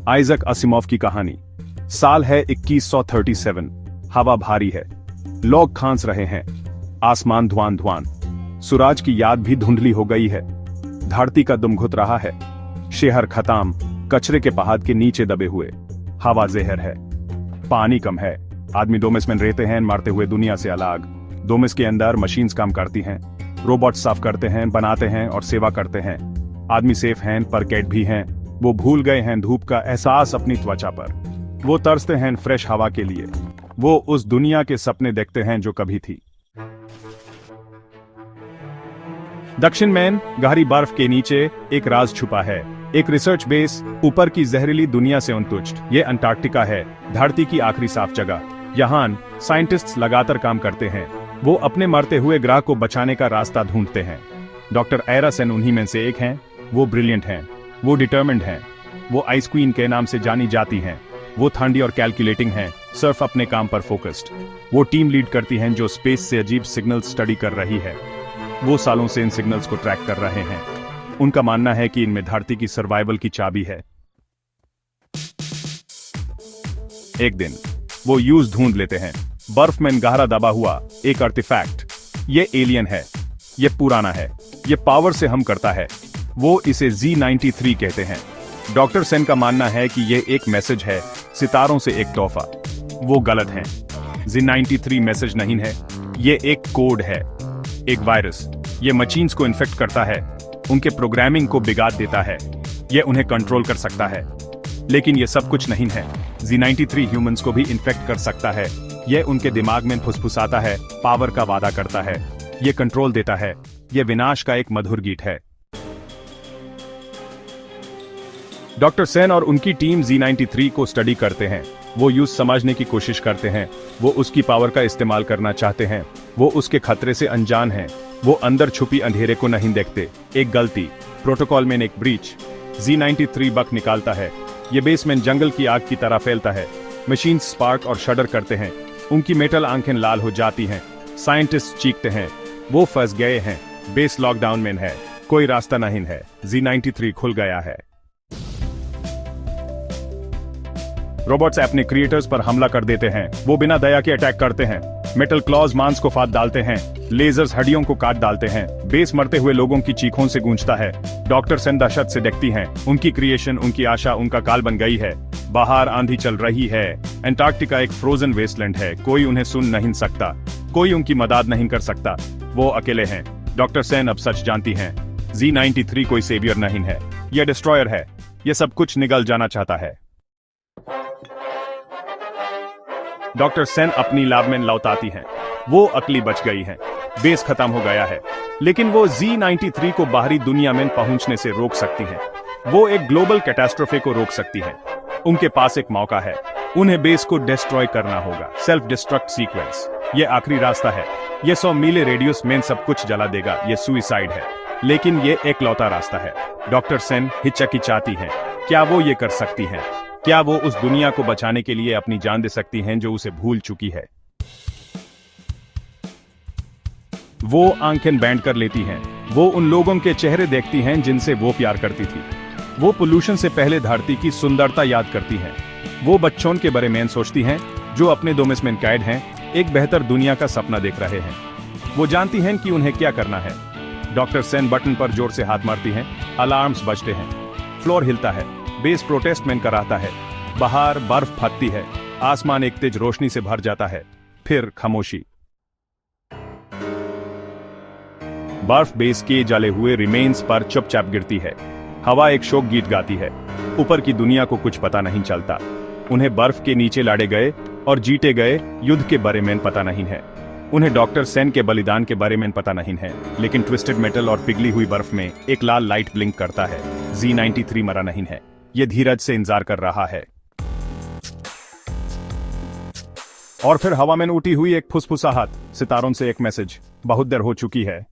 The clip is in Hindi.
आइजक असिमोव की कहानी। साल है 2137। हवा भारी है, लोग खांस रहे हैं, आसमान धुआं धुआं। सूरज की याद भी धुंधली हो गई है। धरती का दम घुट रहा है। शहर खत्म, कचरे के पहाड़ के नीचे दबे हुए। हवा जहर है, पानी कम है। आदमी डोमिस में रहते हैं, मरते हुए दुनिया से अलग। डोमिस के अंदर मशीन्स काम करती हैं, रोबोट साफ करते हैं, बनाते हैं और सेवा करते हैं। आदमी सेफ हैं पर कैट भी हैं। वो भूल गए हैं धूप का एहसास अपनी त्वचा पर। वो तरसते हैं फ्रेश हवा के लिए। वो उस दुनिया के सपने देखते हैं जो कभी थी। दक्षिण में गहरी बर्फ के नीचे एक राज छुपा है, एक रिसर्च बेस ऊपर की जहरीली दुनिया से उनतुष्ट। ये अंटार्कटिका है, धरती की आखिरी साफ जगह। यहाँ साइंटिस्ट्स लगातार काम करते हैं। वो अपने मरते हुए ग्रह को बचाने का रास्ता ढूंढते हैं। डॉक्टर आयरा सेन उन्हीं में से एक हैं। वो ब्रिलियंट हैं, वो डिटर्मिन्ड हैं, वो आइस क्वीन के नाम से जानी जाती हैं। वो ठंडी और कैलकुलेटिंग हैं, सिर्फ अपने काम पर फोकस्ड। वो टीम लीड करती हैं जो स्पेस से अजीब सिग्नल्स स्टडी कर रही है। वो सालों से इन सिग्नल्स को ट्रैक कर रहे हैं। उनका मानना है कि इनमें धरती की सर्वाइवल की चाबी है। एक दिन वो यूज ढूंढ लेते हैं, बर्फ में गहरा दबा हुआ एक आर्टिफैक्ट। ये एलियन है, ये पुराना है, ये पावर से हम करता है। वो इसे Z93 कहते हैं। डॉक्टर सेन का मानना है कि ये एक मैसेज है, सितारों से एक तोहफा। वो गलत हैं। Z93 मैसेज नहीं है, ये एक कोड है, एक वायरस। ये मशीन्स को इन्फेक्ट करता है, उनके प्रोग्रामिंग को बिगाड़ देता है। ये उन्हें कंट्रोल कर सकता है। लेकिन ये सब कुछ नहीं है। Z93 ह्यूमंस को भी इन्फेक्ट कर सकता है। ये उनके दिमाग में फुसफुसाता है, पावर का वादा करता है, ये कंट्रोल देता है। ये विनाश का एक मधुर गीत है। डॉक्टर सेन और उनकी टीम Z93 को स्टडी करते हैं। वो यूज समझने की कोशिश करते हैं। वो उसकी पावर का इस्तेमाल करना चाहते हैं। वो उसके खतरे से अनजान हैं। वो अंदर छुपी अंधेरे को नहीं देखते। एक गलती, प्रोटोकॉल में एक ब्रीच। Z93 बक निकालता है। ये बेसमेंट जंगल की आग की तरह फैलता है। मशीन स्पार्क और शडर करते हैं। उनकी मेटल आंखें लाल हो जाती हैं। साइंटिस्ट चीखते हैं, वो फंस गए हैं। बेस लॉकडाउन में है, कोई रास्ता नहीं है। Z93 खुल गया है। रोबोट्स अपने क्रिएटर्स पर हमला कर देते हैं। वो बिना दया के अटैक करते हैं। मेटल क्लॉज मांस को फाड़ डालते हैं। लेजर्स हड्डियों को काट डालते हैं। बेस मरते हुए लोगों की चीखों से गूंजता है। डॉक्टर सेन दहशत से देखती हैं। उनकी क्रिएशन, उनकी आशा, उनका काल बन गई है। बाहर आंधी चल रही है। अंटार्कटिका एक फ्रोजन वेस्टलैंड है। कोई उन्हें सुन नहीं सकता, कोई उनकी मदद नहीं कर सकता। वो अकेले हैं। डॉक्टर सेन अब सच जानती हैं, Z93 कोई सेवियर नहीं है, यह डिस्ट्रॉयर है। यह सब कुछ निगल जाना चाहता है। डॉक्टर सेन अपनी लैब में लौटाती हैं। वो अकेली बच गई हैं। बेस खत्म हो गया है, लेकिन वो Z93 को बाहरी दुनिया में पहुंचने से रोक सकती हैं। वो एक ग्लोबल कैटास्ट्रोफे को रोक सकती हैं। उनके पास एक मौका है। उन्हें बेस को डिस्ट्रॉय करना होगा। सेल्फ डिस्ट्रक्ट सीक्वेंस, ये आखिरी रास्ता है। ये 100 मील रेडियस में सब कुछ जला देगा। ये सुइसाइड है, लेकिन ये एकलौता रास्ता है। डॉक्टर सेन हिचकिचाती हैं। क्या वो ये कर सकती हैं? क्या वो उस दुनिया को बचाने के लिए अपनी जान दे सकती हैं जो उसे भूल चुकी है? वो आंखें बैंड कर लेती हैं। वो उन लोगों के चेहरे देखती हैं जिनसे वो प्यार करती थी। वो पोल्यूशन से पहले धरती की सुंदरता याद करती हैं। वो बच्चों के बारे में सोचती हैं जो अपने दोमिस में कैद हैं, एक बेहतर दुनिया का सपना देख रहे हैं। वो जानती हैं कि उन्हें क्या करना है। डॉक्टर सेन बटन पर जोर से हाथ मारती हैं। अलार्म्स बजते हैं। फ्लोर हिलता है। बेस प्रोटेस्ट में कराता है। बाहर बर्फ फटती है। आसमान एक तेज रोशनी से भर जाता है। फिर खामोशी। बर्फ बेस के जले हुए रिमेन्स पर चुपचाप गिरती है। हवा एक शोक गीत गाती है। ऊपर की दुनिया को कुछ पता नहीं चलता। उन्हें बर्फ के नीचे लाड़े गए और जीते गए युद्ध के बारे में पता नहीं है। उन्हें डॉक्टर सेन के बलिदान के बारे में पता नहीं है। लेकिन ट्विस्टेड मेटल और पिघली हुई बर्फ में एक लाल लाइट ब्लिंक करता है। Z93 मरा नहीं है। यह धीरज से इंतजार कर रहा है। और फिर हवा में उठी हुई एक फुसफुसाहट, सितारों से एक मैसेज, बहुत देर हो चुकी है।